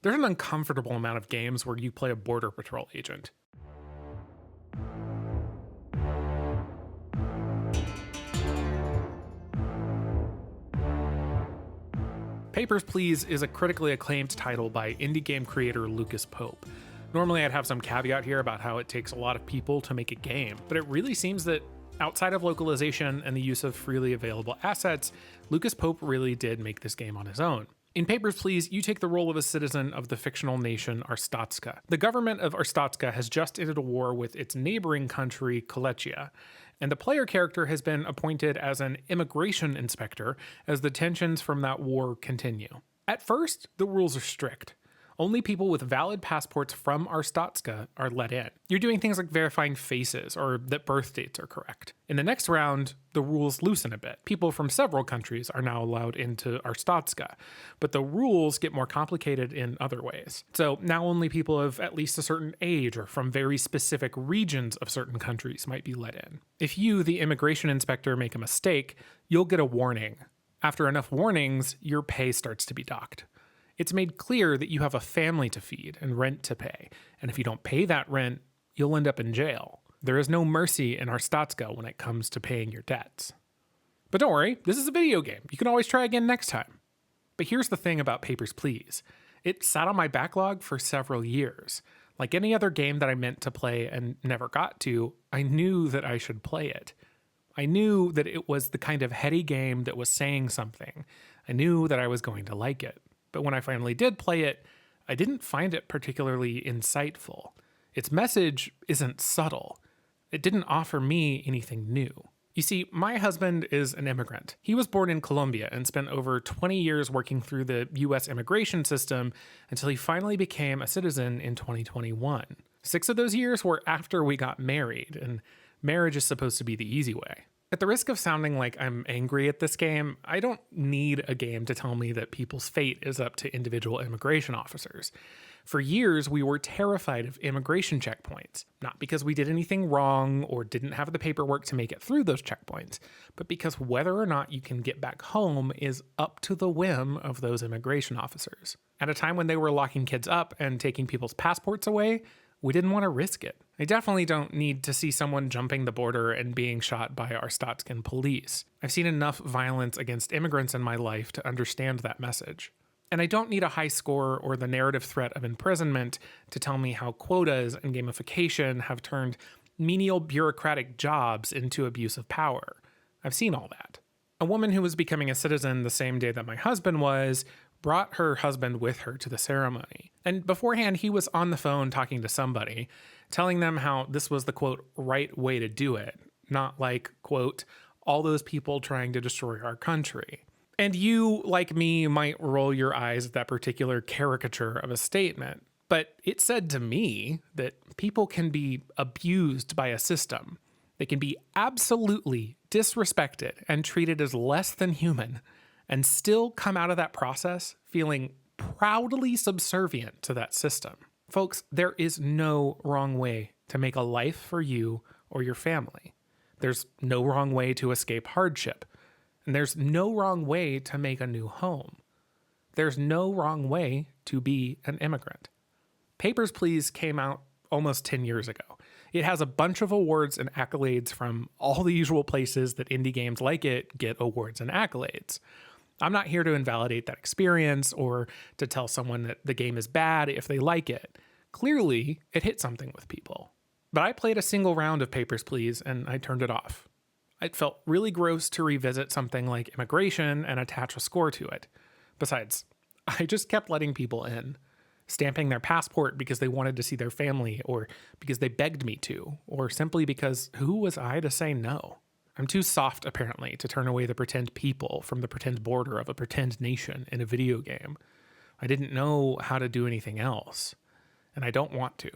There's an uncomfortable amount of games where you play a border patrol agent. Papers, Please is a critically acclaimed title by indie game creator Lucas Pope. Normally I'd have some caveat here about how it takes a lot of people to make a game, but it really seems that outside of localization and the use of freely available assets, Lucas Pope really did make this game on his own. In Papers, Please, you take the role of a citizen of the fictional nation Arstotzka. The government of Arstotzka has just ended a war with its neighboring country, Kolechia, and the player character has been appointed as an immigration inspector as the tensions from that war continue. At first, the rules are strict. Only people with valid passports from Arstotzka are let in. You're doing things like verifying faces or that birth dates are correct. In the next round, the rules loosen a bit. People from several countries are now allowed into Arstotzka, but the rules get more complicated in other ways. So now only people of at least a certain age or from very specific regions of certain countries might be let in. If you, the immigration inspector, make a mistake, you'll get a warning. After enough warnings, your pay starts to be docked. It's made clear that you have a family to feed and rent to pay, and if you don't pay that rent, you'll end up in jail. There is no mercy in Arstotzka when it comes to paying your debts. But don't worry, this is a video game. You can always try again next time. But here's the thing about Papers, Please. It sat on my backlog for several years. Like any other game that I meant to play and never got to, I knew that I should play it. I knew that it was the kind of heady game that was saying something. I knew that I was going to like it. But when I finally did play it, I didn't find it particularly insightful. Its message isn't subtle. It didn't offer me anything new. You see, my husband is an immigrant. He was born in Colombia and spent over 20 years working through the US immigration system until he finally became a citizen in 2021. 6 of those years were after we got married, and marriage is supposed to be the easy way. At the risk of sounding like I'm angry at this game, I don't need a game to tell me that people's fate is up to individual immigration officers. For years, we were terrified of immigration checkpoints, not because we did anything wrong or didn't have the paperwork to make it through those checkpoints, but because whether or not you can get back home is up to the whim of those immigration officers. At a time when they were locking kids up and taking people's passports away, we didn't want to risk it. I definitely don't need to see someone jumping the border and being shot by Arstotzkan police. I've seen enough violence against immigrants in my life to understand that message. And I don't need a high score or the narrative threat of imprisonment to tell me how quotas and gamification have turned menial bureaucratic jobs into abuse of power. I've seen all that. A woman who was becoming a citizen the same day that my husband was brought her husband with her to the ceremony. And beforehand, he was on the phone talking to somebody, telling them how this was the, quote, right way to do it, not like, quote, all those people trying to destroy our country. And you, like me, might roll your eyes at that particular caricature of a statement, but it said to me that people can be abused by a system. They can be absolutely disrespected and treated as less than human, and still come out of that process feeling proudly subservient to that system. Folks, there is no wrong way to make a life for you or your family. There's no wrong way to escape hardship. And there's no wrong way to make a new home. There's no wrong way to be an immigrant. Papers, Please came out almost 10 years ago. It has a bunch of awards and accolades from all the usual places that indie games like it get awards and accolades. I'm not here to invalidate that experience or to tell someone that the game is bad if they like it. Clearly, it hit something with people. But I played a single round of Papers, Please, and I turned it off. It felt really gross to revisit something like immigration and attach a score to it. Besides, I just kept letting people in, stamping their passport because they wanted to see their family, or because they begged me to, or simply because who was I to say no? I'm too soft, apparently, to turn away the pretend people from the pretend border of a pretend nation in a video game. I didn't know how to do anything else, and I don't want to.